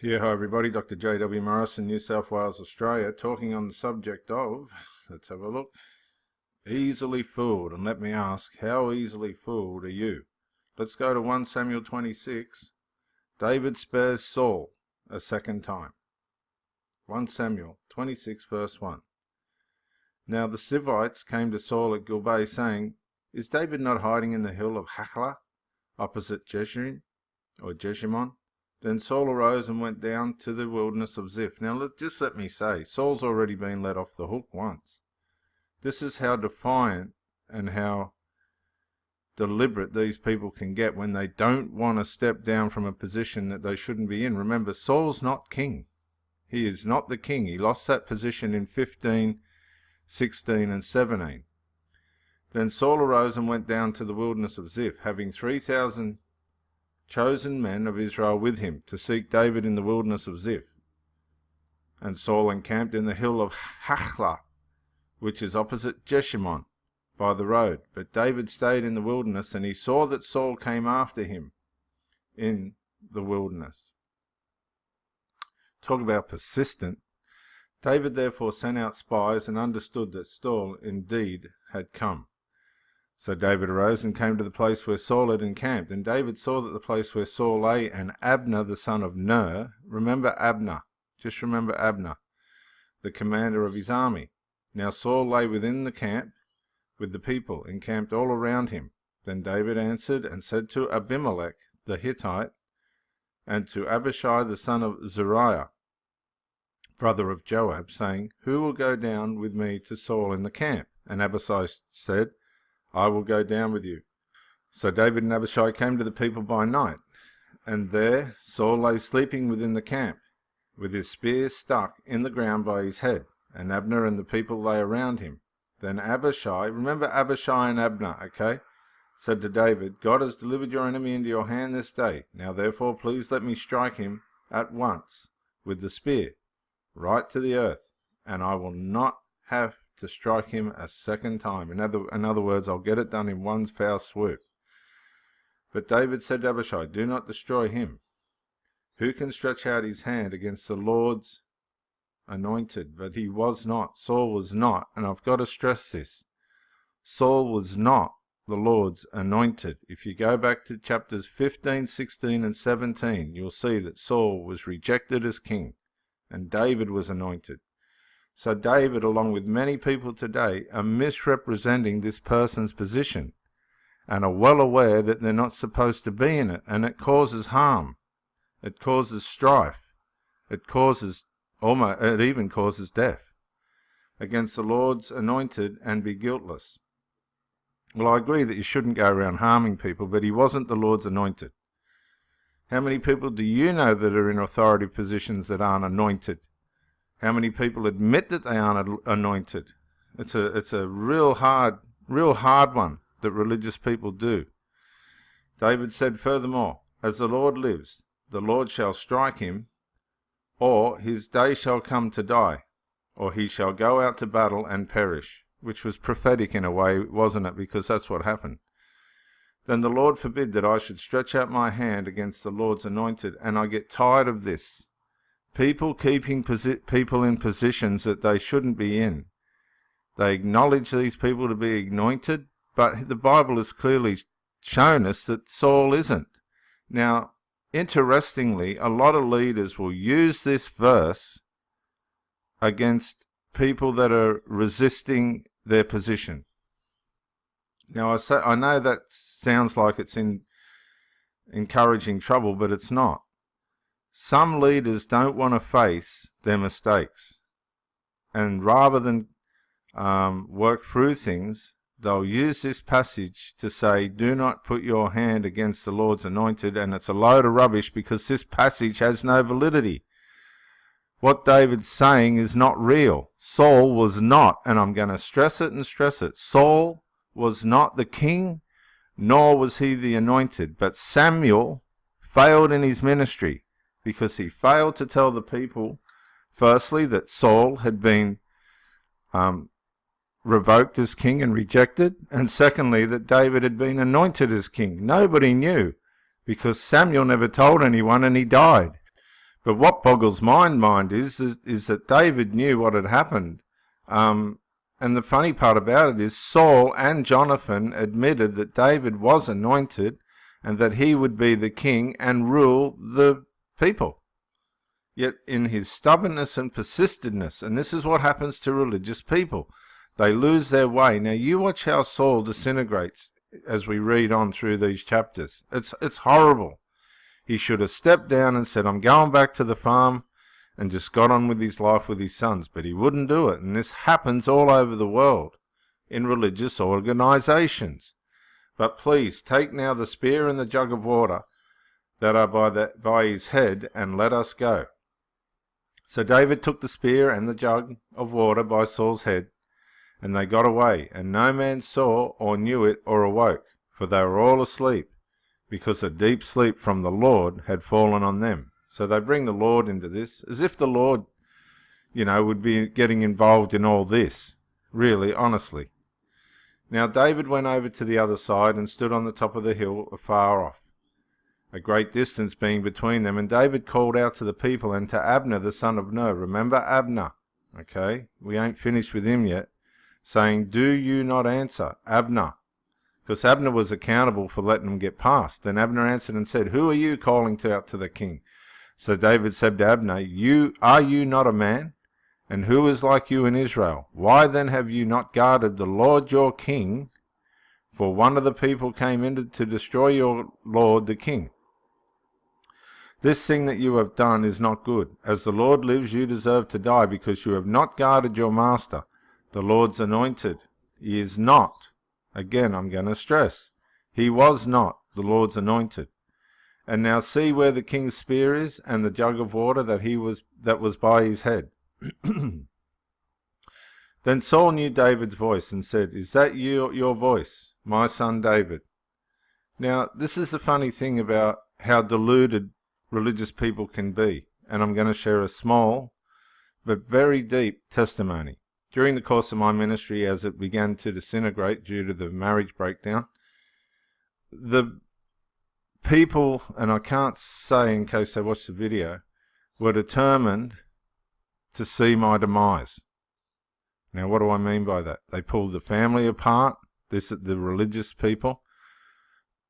Yeah, hi everybody, Dr. J.W. Morrison, New South Wales, Australia, talking on the subject of, let's have a look, easily fooled. And let me ask, how easily fooled are you? Let's go to 1 Samuel 26. David spares Saul a second time. 1 Samuel 26 verse 1. Now the Sivites came to Saul at Gilboa saying, Is David not hiding in the hill of Hachlah, opposite Jeshimon? Then Saul arose and went down to the wilderness of Ziph. Now let me say, Saul's already been let off the hook once. This is how defiant and how deliberate these people can get when they don't want to step down from a position that they shouldn't be in. Remember, Saul's not king. He is not the king. He lost that position in 15, 16 and 17. Then Saul arose and went down to the wilderness of Ziph, having 3,000 chosen men of Israel with him to seek David in the wilderness of Ziph. And Saul encamped in the hill of Hachlah, which is opposite Jeshimon, by the road. But David stayed in the wilderness, and he saw that Saul came after him in the wilderness. Talk about persistent. David therefore sent out spies and understood that Saul indeed had come. So David arose and came to the place where Saul had encamped. And David saw that the place where Saul lay, and Abner the son of Ner, remember Abner, just remember Abner, the commander of his army. Now Saul lay within the camp with the people, encamped all around him. Then David answered and said to Abimelech the Hittite, and to Abishai the son of Zeruiah, brother of Joab, saying, Who will go down with me to Saul in the camp? And Abishai said, I will go down with you. So David and Abishai came to the people by night, and there Saul lay sleeping within the camp, with his spear stuck in the ground by his head, and Abner and the people lay around him. Then Abishai, remember Abishai and Abner, okay, said to David, God has delivered your enemy into your hand this day. Now therefore please let me strike him at once with the spear, right to the earth, and I will not have to strike him a second time. In other words, I'll get it done in one foul swoop. But David said to Abishai, Do not destroy him. Who can stretch out his hand against the Lord's anointed? But he was not. Saul was not. And I've got to stress this. Saul was not the Lord's anointed. If you go back to chapters 15, 16 and 17, you'll see that Saul was rejected as king and David was anointed. So David, along with many people today, are misrepresenting this person's position and are well aware that they're not supposed to be in it, and it causes harm. It causes strife. It even causes death against the Lord's anointed and be guiltless. Well, I agree that you shouldn't go around harming people, but he wasn't the Lord's anointed. How many people do you know that are in authority positions that aren't anointed? How many people admit that they aren't anointed? It's a real hard one that religious people do. David said furthermore, As the Lord lives, the Lord shall strike him, or his day shall come to die, or he shall go out to battle and perish, which was prophetic in a way, wasn't it? Because that's what happened. Then the Lord forbid that I should stretch out my hand against the Lord's anointed, and I get tired of this. People keeping people in positions that they shouldn't be in. They acknowledge these people to be anointed, but the Bible has clearly shown us that Saul isn't. Now, interestingly, a lot of leaders will use this verse against people that are resisting their position. Now, I know that sounds like it's encouraging trouble, but it's not. Some leaders don't want to face their mistakes, and rather than work through things, they'll use this passage to say, do not put your hand against the Lord's anointed, and it's a load of rubbish because this passage has no validity. What David's saying is not real. Saul was not, and I'm going to stress it and stress it, Saul was not the king, nor was he the anointed, but Samuel failed in his ministry, because he failed to tell the people, firstly, that Saul had been revoked as king and rejected, and secondly, that David had been anointed as king. Nobody knew, because Samuel never told anyone and he died. But what boggles my mind is that David knew what had happened. And the funny part about it is Saul and Jonathan admitted that David was anointed and that he would be the king and rule the people. Yet in his stubbornness and persistentness, and this is what happens to religious people, they lose their way. Now you watch how Saul disintegrates as we read on through these chapters. It's horrible. He should have stepped down and said, I'm going back to the farm, and just got on with his life with his sons. But he wouldn't do it. And this happens all over the world in religious organizations. But please, take now the spear and the jug of water that are by his head, and let us go. So David took the spear and the jug of water by Saul's head, and they got away, and no man saw or knew it or awoke, for they were all asleep, because a deep sleep from the Lord had fallen on them. So they bring the Lord into this, as if the Lord, would be getting involved in all this, really, honestly. Now David went over to the other side and stood on the top of the hill afar off, a great distance being between them, and David called out to the people and to Abner the son of Ner. Remember Abner, okay? We ain't finished with him yet. Saying, do you not answer? Abner. Because Abner was accountable for letting them get past. Then Abner answered and said, who are you calling out to the king? So David said to Abner, are you not a man? And who is like you in Israel? Why then have you not guarded the Lord your king? For one of the people came in to destroy your Lord the king. This thing that you have done is not good. As the Lord lives, you deserve to die, because you have not guarded your master, the Lord's anointed. He is not. Again, I'm going to stress. He was not the Lord's anointed. And now see where the king's spear is, and the jug of water that was by his head. Then Saul knew David's voice and said, is that your voice, my son David? Now, this is the funny thing about how deluded religious people can be. And I'm going to share a small but very deep testimony. During the course of my ministry, as it began to disintegrate due to the marriage breakdown, the people, and I can't say in case they watch the video, were determined to see my demise. Now, what do I mean by that? They pulled the family apart. The religious people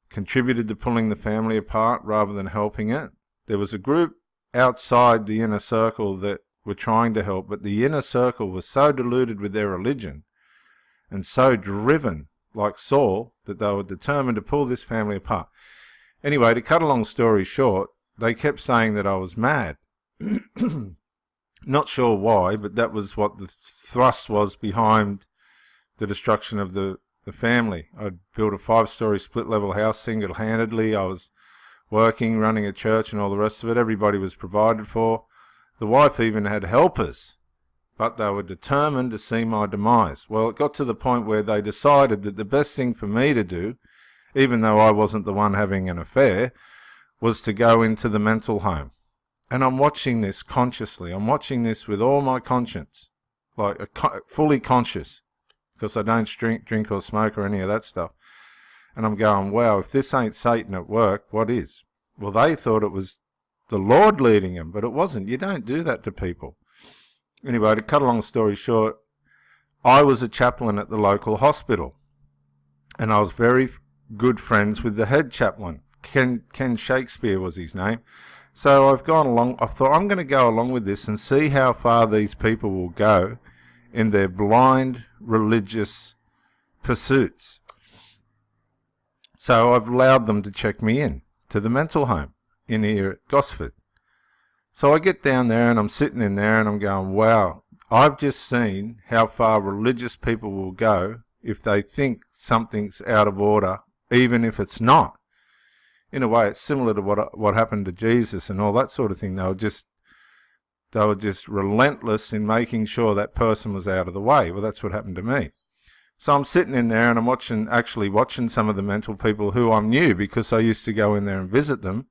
contributed to pulling the family apart rather than helping it. There was a group outside the inner circle that were trying to help, but the inner circle was so deluded with their religion and so driven, like Saul, that they were determined to pull this family apart. Anyway, to cut a long story short, they kept saying that I was mad. Not sure why, but that was what the thrust was behind the destruction of the family. I'd built a 5-story split-level house single-handedly. I was working, running a church and all the rest of it. Everybody was provided for. The wife even had helpers, but they were determined to see my demise. Well, it got to the point where they decided that the best thing for me to do, even though I wasn't the one having an affair, was to go into the mental home. And I'm watching this consciously. I'm watching this with all my conscience, like fully conscious, because I don't drink or smoke or any of that stuff. And I'm going, wow, if this ain't Satan at work, what is? Well, they thought it was the Lord leading them, but it wasn't. You don't do that to people. Anyway, to cut a long story short, I was a chaplain at the local hospital, and I was very good friends with the head chaplain. Ken Shakespeare was his name. So I've gone along. I thought, I'm going to go along with this and see how far these people will go in their blind religious pursuits. So I've allowed them to check me in to the mental home in here at Gosford. So I get down there and I'm sitting in there and I'm going, wow, I've just seen how far religious people will go if they think something's out of order, even if it's not. In a way, it's similar to what happened to Jesus and all that sort of thing. They were just relentless in making sure that person was out of the way. Well, that's what happened to me. So I'm sitting in there and I'm watching some of the mental people who I knew because I used to go in there and visit them.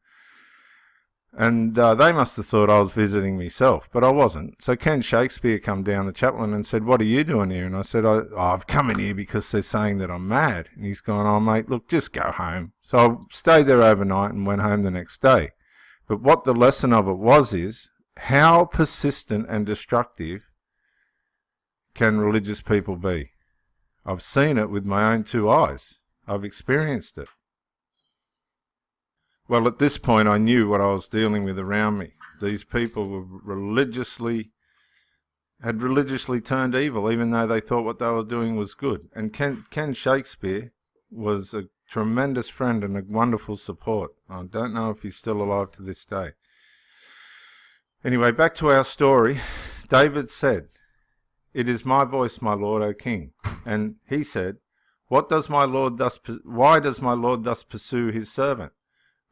And they must have thought I was visiting myself, but I wasn't. So Ken Shakespeare come down, the chaplain, and said, what are you doing here? And I said, I've come in here because they're saying that I'm mad. And he's gone, oh, mate, look, just go home. So I stayed there overnight and went home the next day. But what the lesson of it was is, how persistent and destructive can religious people be? I've seen it with my own two eyes. I've experienced it. Well, at this point, I knew what I was dealing with around me. These people were had religiously turned evil, even though they thought what they were doing was good. And Ken Shakespeare was a tremendous friend and a wonderful support. I don't know if he's still alive to this day. Anyway, back to our story. David said, "It is my voice, my lord, O king." And he said, why does my lord thus pursue his servant?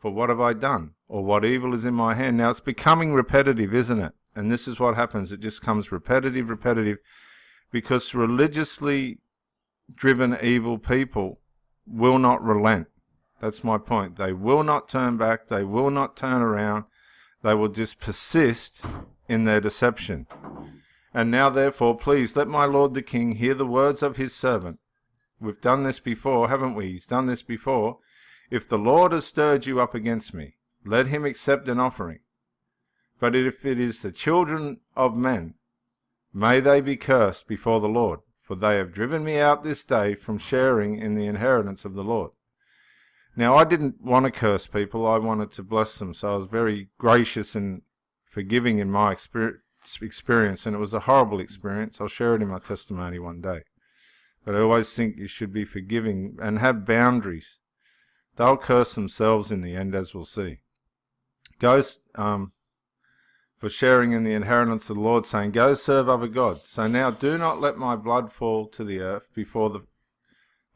For what have I done? Or what evil is in my hand? Now it's becoming repetitive, isn't it? And this is what happens. It just comes repetitive, because religiously driven evil people will not relent. That's my point. They will not turn back. They will not turn around. They will just persist in their deception. And now, therefore, please let my lord the king hear the words of his servant. We've done this before, haven't we? He's done this before. If the Lord has stirred you up against me, let him accept an offering. But if it is the children of men, may they be cursed before the Lord, for they have driven me out this day from sharing in the inheritance of the Lord. Now, I didn't want to curse people. I wanted to bless them. So I was very gracious and forgiving in my experience, and it was a horrible experience. I'll share it in my testimony one day. But I always think you should be forgiving and have boundaries. They'll curse themselves in the end, as we'll see. Goes for sharing in the inheritance of the Lord, saying, "Go serve other gods. So now do not let my blood fall to the earth before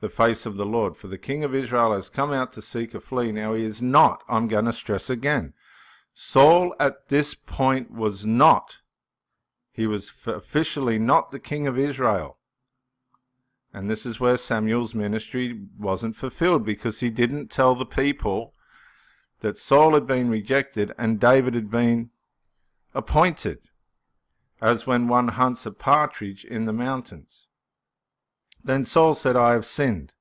the face of the Lord. For the king of Israel has come out to seek a flea. Now he is not," I'm going to stress again, Saul at this point was not. He was officially not the king of Israel. And this is where Samuel's ministry wasn't fulfilled, because he didn't tell the people that Saul had been rejected and David had been appointed, as when one hunts a partridge in the mountains. Then Saul said, "I have sinned."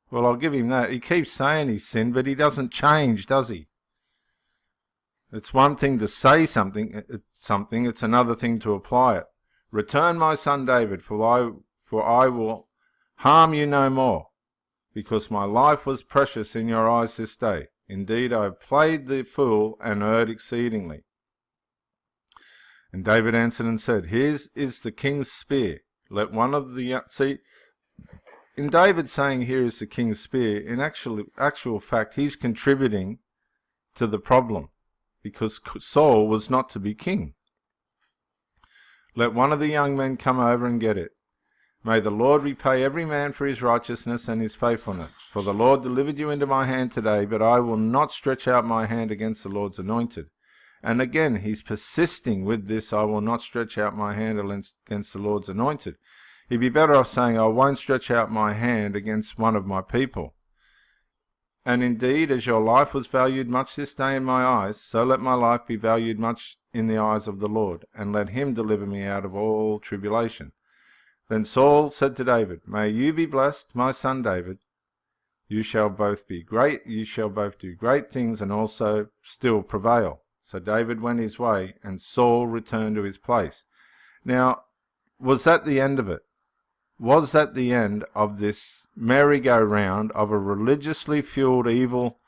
Well, I'll give him that. He keeps saying he's sinned, but he doesn't change, does he? It's one thing to say something, it's another thing to apply it. "Return my son David, for I will harm you no more, because my life was precious in your eyes this day. Indeed, I have played the fool and erred exceedingly." And David answered and said, "Here is the king's spear. Let one of the..." See, in David saying here is the king's spear, in actual fact, he's contributing to the problem, because Saul was not to be king. "Let one of the young men come over and get it. May the Lord repay every man for his righteousness and his faithfulness. For the Lord delivered you into my hand today, but I will not stretch out my hand against the Lord's anointed." And again, he's persisting with this, "I will not stretch out my hand against the Lord's anointed." He'd be better off saying, "I won't stretch out my hand against one of my people. And indeed, as your life was valued much this day in my eyes, so let my life be valued much in the eyes of the Lord, and let him deliver me out of all tribulation." Then Saul said to David, "May you be blessed, my son David. You shall both do great things and also still prevail." So David went his way, and Saul returned to his place. Now, was that the end of it? Was that the end of this merry-go-round of a religiously fueled evil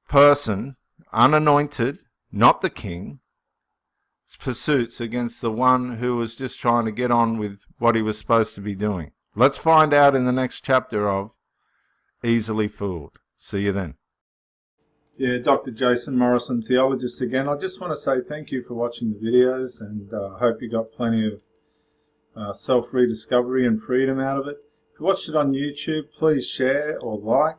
person, unanointed, not the king, pursuits against the one who was just trying to get on with what he was supposed to be doing? Let's find out in the next chapter of Easily Fooled. See you then. Yeah, Dr. Jason Morrison, theologist again. I just want to say thank you for watching the videos, and I hope you got plenty of self-rediscovery and freedom out of it. If you watched it on YouTube, please share or like,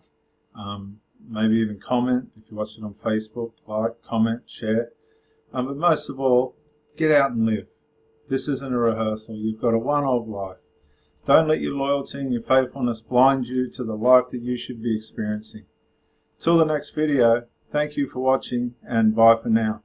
maybe even comment. If you watched it on Facebook, like, comment, share. But most of all, get out and live. This isn't a rehearsal. You've got a one-off life. Don't let your loyalty and your faithfulness blind you to the life that you should be experiencing. Till the next video, thank you for watching, and bye for now.